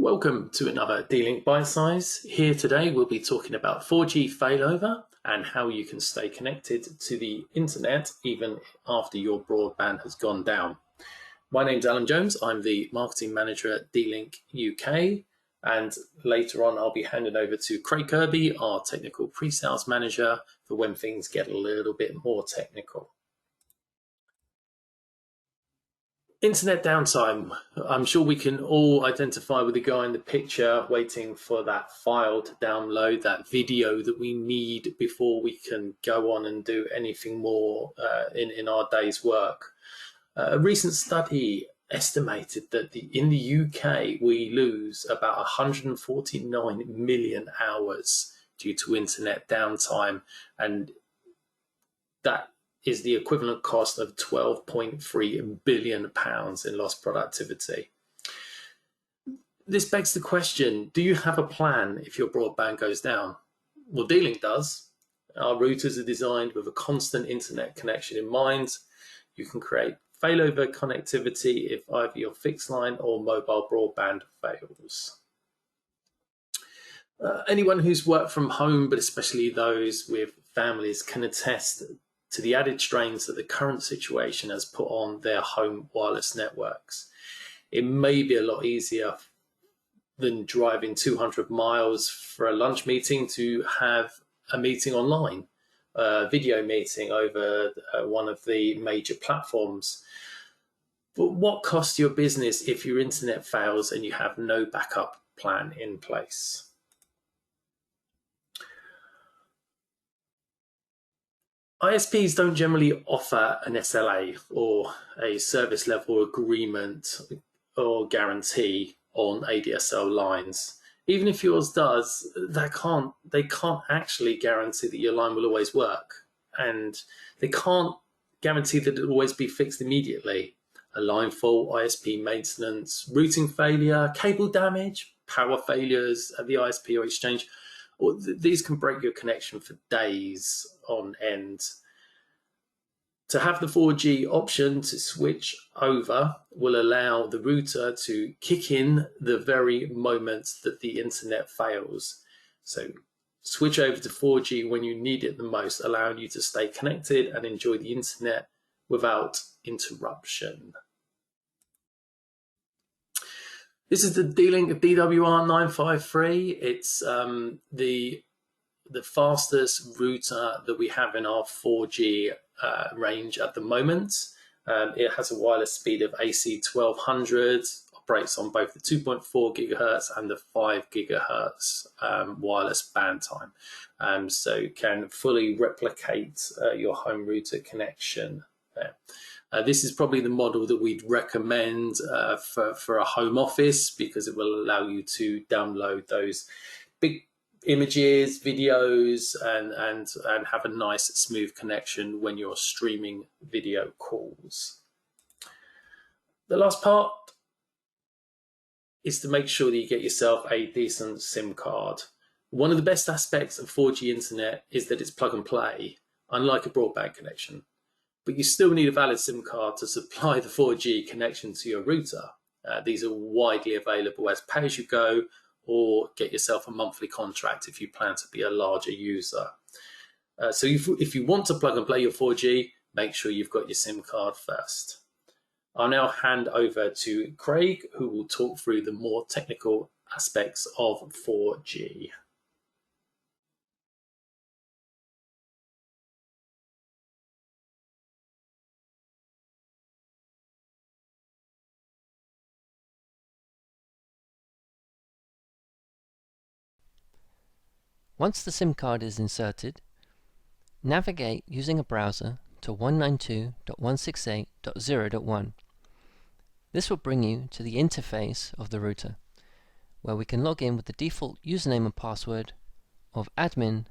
Welcome to another D-Link Bytesize. Here today we'll be talking about 4G failover and how you can stay connected to the internet even after your broadband has gone down. My name's Alan Jones. I'm the marketing manager at D-Link UK, and later on I'll be handing over to Craig Kirby, our technical pre-sales manager, for when things get a little bit more technical. Internet downtime. I'm sure we can all identify with the guy in the picture waiting for that file to download, that video that we need before we can go on and do anything more in our day's work. A recent study estimated that in the UK we lose about 149 million hours due to internet downtime, and that is the equivalent cost of £12.3 billion in lost productivity. This begs the question, do you have a plan if your broadband goes down? Well, D-Link does. Our routers are designed with a constant internet connection in mind. You can create failover connectivity if either your fixed line or mobile broadband fails. Anyone who's worked from home, but especially those with families, can attest to the added strains that the current situation has put on their home wireless networks. It may be a lot easier than driving 200 miles for a lunch meeting to have a meeting online, a video meeting over one of the major platforms. But what costs your business if your internet fails and you have no backup plan in place? ISPs don't generally offer an SLA or a service level agreement or guarantee on ADSL lines. Even if yours does, they can't actually guarantee that your line will always work, and they can't guarantee that it will always be fixed immediately. A line fault, ISP maintenance, routing failure, cable damage, power failures at the ISP or exchange, these can break your connection for days on end. To have the 4G option to switch over will allow the router to kick in the very moment that the internet fails. So switch over to 4G when you need it the most, allowing you to stay connected and enjoy the internet without interruption. This is the D-Link DWR953. It's the fastest router that we have in our 4G range at the moment. It has a wireless speed of AC 1200, operates on both the 2.4 gigahertz and the 5 gigahertz wireless band time, so can fully replicate your home router connection there. This is probably the model that we'd recommend for a home office, because it will allow you to download those big images, videos, and have a nice smooth connection when you're streaming video calls. The last part is to make sure that you get yourself a decent SIM card. One of the best aspects of 4G internet is that it's plug and play, unlike a broadband connection. But you still need a valid SIM card to supply the 4G connection to your router. These are widely available as pay-as-you-go, or get yourself a monthly contract if you plan to be a larger user. So if you want to plug and play your 4G, make sure you've got your SIM card first. I'll now hand over to Craig, who will talk through the more technical aspects of 4G. Once the SIM card is inserted, navigate using a browser to 192.168.0.1. This will bring you to the interface of the router, where we can log in with the default username and password of admin.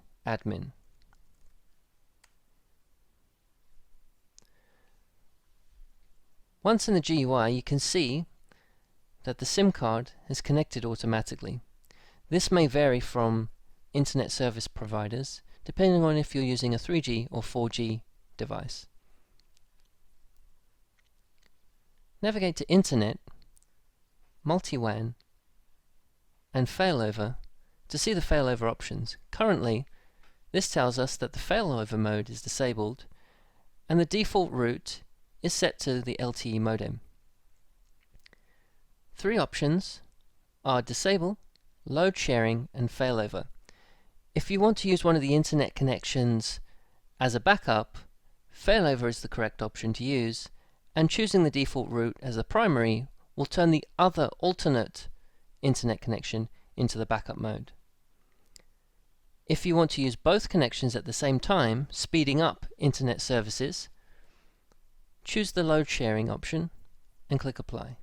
Once in the GUI, you can see that the SIM card is connected automatically. This may vary from internet service providers, depending on if you're using a 3G or 4G device. Navigate to Internet, Multi-WAN, and Failover to see the failover options. Currently, this tells us that the failover mode is disabled and the default route is set to the LTE modem. Three options are disable, load sharing, and failover. If you want to use one of the internet connections as a backup, failover is the correct option to use, and choosing the default route as a primary will turn the other alternate internet connection into the backup mode. If you want to use both connections at the same time, speeding up internet services, choose the load sharing option and click apply.